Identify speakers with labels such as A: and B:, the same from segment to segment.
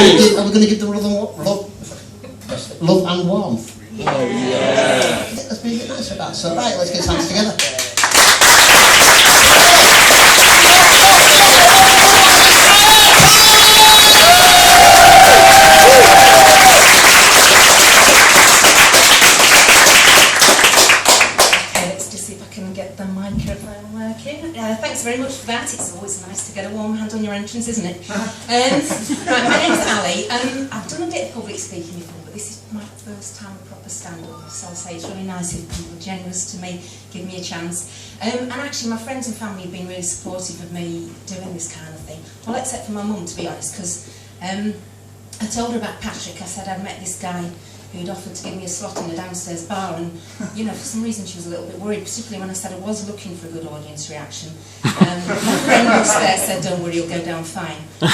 A: Are we going to give them love and warmth? Oh, yeah. Let's be a bit nice about that. So, right, let's get hands together.
B: Thanks very much for that. It's always nice to get a warm hand on your entrance, isn't it? Right, my name's Ali. I've done a bit of public speaking before, but this is my first time a proper stand-up, so I'll say it's really nice if people are generous to me, give me a chance. And actually, my friends and family have been really supportive of me doing this kind of thing. Well, except for my mum, to be honest, because I told her about Patrick. I said I'd met this guy who'd offered to give me a slot in a downstairs bar, and you know, for some reason she was a little bit worried, particularly when I said I was looking for a good audience reaction. My friend who was there said, "Don't worry, you'll go down fine." But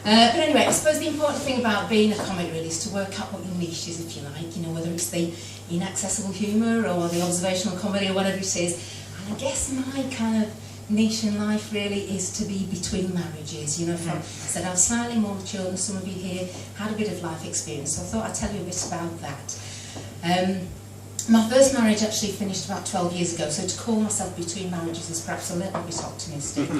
B: anyway, I suppose the important thing about being a comic really is to work out what your niche is, if you like, you know, whether it's the inaccessible humour or the observational comedy or whatever it is. And I guess my kind of niche in life really is to be between marriages, you know. I said I was slightly more mature than some of you here, had a bit of life experience, so I thought I'd tell you a bit about that. My first marriage actually finished about 12 years ago, so to call myself between marriages is perhaps a little bit optimistic. To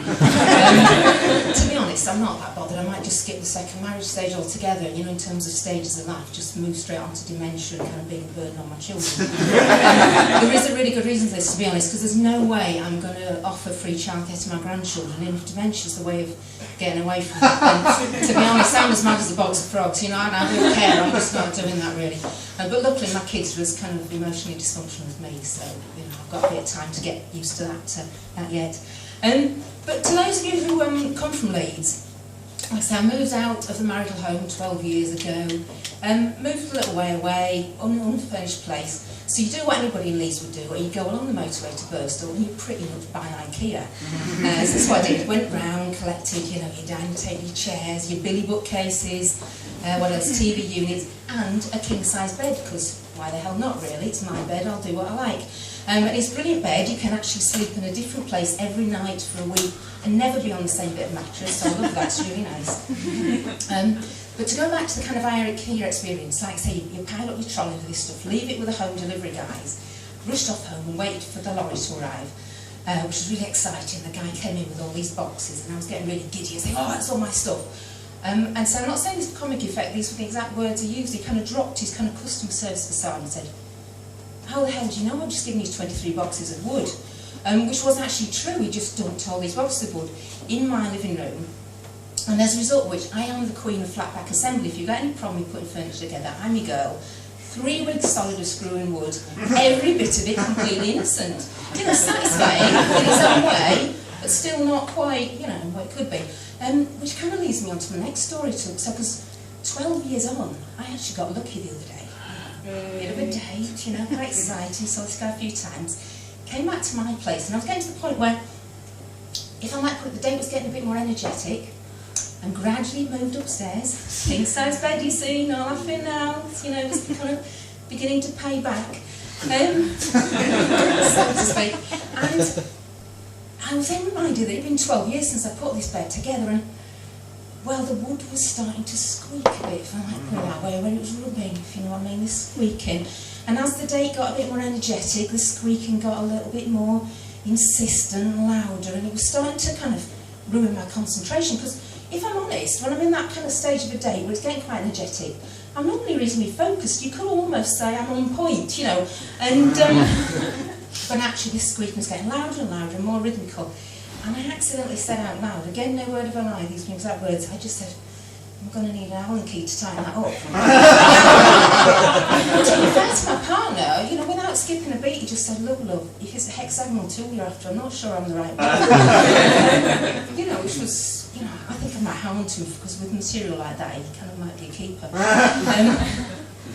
B: be honest, I'm not that bothered. I might just skip the second marriage stage altogether, you know, in terms of stages of life, just move straight on to dementia and kind of being a burden on my children. There is a really good reason for this, to be honest, because there's no way I'm going to offer free childcare to my grandchildren, and if dementia's the way of getting away from it, then, to be honest, I'm as mad as a box of frogs, you know, and I don't care, I'm just not doing that really. But luckily my kids were as kind of emotionally dysfunctional as me, so you know, I've got a bit of time to get used to that yet. But to those of you who come from Leeds, like I say, I moved out of the marital home 12 years ago, moved a little way away, unfurnished place. So you do what anybody in Leeds would do, or you go along the motorway to Birstall and you pretty much buy IKEA. So that's what I did. Went round, collected, you know, your dining table, your chairs, your billy bookcases, what else, TV units, and a king-size bed, because why the hell not really? It's my bed, I'll do what I like. And it's a brilliant bed. You can actually sleep in a different place every night for a week and never be on the same bit of mattress, so I love that, it's really nice. But to go back to the kind of IKEA experience, like I say, you pile up your trolley with this stuff, leave it with the home delivery guys, rushed off home and waited for the lorry to arrive, which was really exciting. The guy came in with all these boxes and I was getting really giddy and saying, "Oh, that's all my stuff." And so I'm not saying this comic effect, these were the exact words he used. He kind of dropped his kind of customer service facade and said, "How the hell do you know I've just given you 23 boxes of wood?" Which was actually true. He just dumped all these boxes of wood in my living room. And as a result of which, I am the queen of flatback assembly. If you've got any problem with putting furniture together, I'm your girl. 3 weeks solid of screwing wood, every bit of it completely innocent. You know, satisfying in its own way, but still not quite, you know, what it could be. Which kind of leads me on to my next story too. So, because 12 years on, I actually got lucky the other day. Bit of a date, you know, quite exciting, saw this guy a few times. Came back to my place, and I was getting to the point where, if I might put it, the date was getting a bit more energetic, and gradually moved upstairs. King-size bed, you see, no laughing now, you know, just kind of beginning to pay back, so to speak. And I was then reminded that it had been 12 years since I put this bed together, and well, the wood was starting to squeak a bit, if I might put it that way, when it was rubbing, if you know what I mean, the squeaking. And as the date got a bit more energetic, the squeaking got a little bit more insistent and louder, and it was starting to kind of ruin my concentration, because if I'm honest, when I'm in that kind of stage of a date where it's getting quite energetic, I'm normally reasonably focused. You could almost say I'm on point, you know, and but actually this squeaking was getting louder and louder and more rhythmical. And I accidentally said out loud, again, no word of a lie, these exact words, I just said, "I'm going to need an Allen key to tighten that up." To be fair to my partner, you know, without skipping a beat, he just said, "Look, love, if it's a hexagonal tool you're after, I'm not sure I'm the right one." You know, which was, you know, I think I might hound him, because with material like that, he kind of might be a keeper.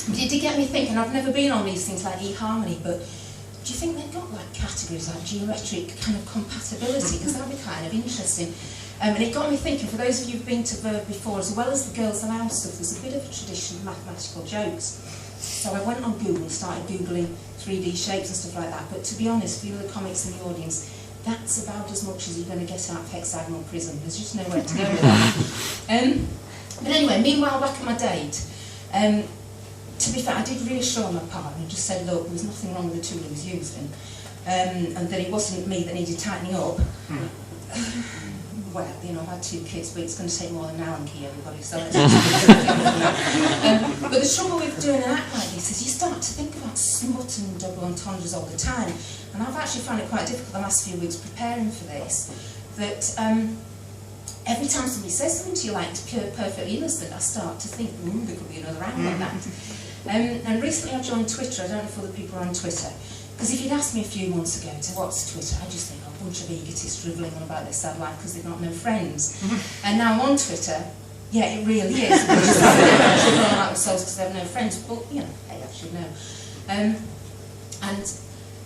B: It did get me thinking. I've never been on these things like eHarmony, but do you think they've got like categories like geometric kind of compatibility? Because that'd be kind of interesting. And it got me thinking, for those of you who've been to Verve before, as well as the Girls Aloud stuff, there's a bit of a tradition of mathematical jokes. So I went on Google and started Googling 3D shapes and stuff like that, but to be honest, for you the comics in the audience, that's about as much as you're going to get out of hexagonal prism. There's just nowhere to go with that. But anyway, meanwhile, back at my date, to be fair, I did reassure my partner and just said, look, there was nothing wrong with the tool he was using, and that it wasn't me that needed tightening up. Well, you know, I've had 2 kids, but it's going to take more than an Allen key, everybody, so let's but the trouble with doing an act like this is you start to think about smut and double entendres all the time, and I've actually found it quite difficult the last few weeks preparing for this, that every time somebody says something to you like it's pure, perfectly innocent, I start to think, there could be another angle on that. And recently I joined Twitter. I don't know if other people are on Twitter, because if you'd asked me a few months ago to what's Twitter, I just think, oh, a bunch of egotists drivelling on about their sad life because they've got no friends. And now I'm on Twitter, yeah, it really is. Drivelling on about themselves because they have no friends, but, you know, hey, I should know. And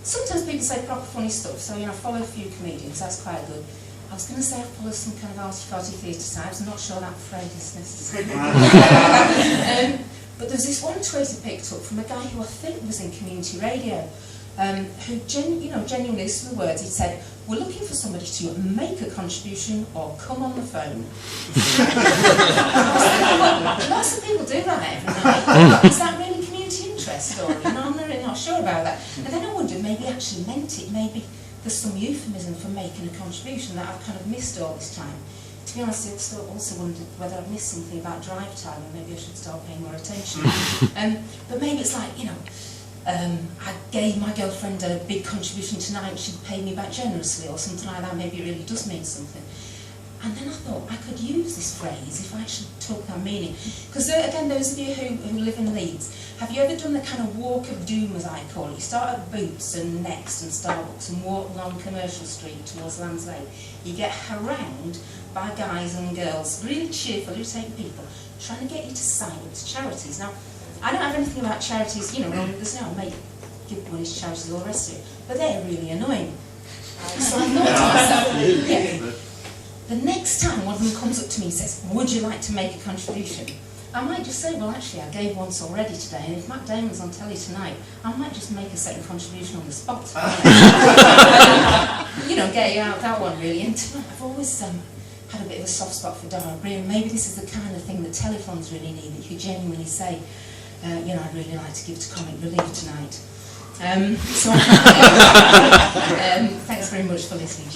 B: sometimes people say proper funny stuff, so, you know, I follow a few comedians, that's quite good. I was going to say I follow some kind of arty-farty theatre types, I'm not sure that phrase is necessary. But there's this one tweet I picked up from a guy who I think was in community radio, who genuinely, this is the words, he said, we're looking for somebody to make a contribution or come on the phone. Lots of people do that every night. Is that really community interest? Or, you know, I'm really not sure about that. And then I wondered, maybe he actually meant it, maybe there's some euphemism for making a contribution that I've kind of missed all this time. To be honest, I also wondered whether I've missed something about drive time and maybe I should start paying more attention. But maybe it's like, you know, I gave my girlfriend a big contribution tonight, she'd pay me back generously or something like that, maybe it really does mean something. And then I thought I could use this phrase if I should talk about meaning. Because again, those of you who live in Leeds, have you ever done the kind of walk of doom, as I call it? You start at Boots and Next and Starbucks and walk along Commercial Street towards Land's Lane. You get harangued by guys and girls, really cheerful, irritating people, trying to get you to sign up to charities. Now, I don't have anything about charities, you know, there's no mate, give money to charities, all the rest of it, but they're really annoying. So I thought to myself, yeah, the next time one of them comes up to me and says, would you like to make a contribution? I might just say, well, actually, I gave once already today, and if Matt Damon's on telly tonight, I might just make a second contribution on the spot. You know, get you out that one, really. And I've always had a bit of a soft spot for diarrhea, and maybe this is the kind of thing that telephones really need, that you genuinely say, you know, I'd really like to give to comic relief tonight. So thanks very much for listening.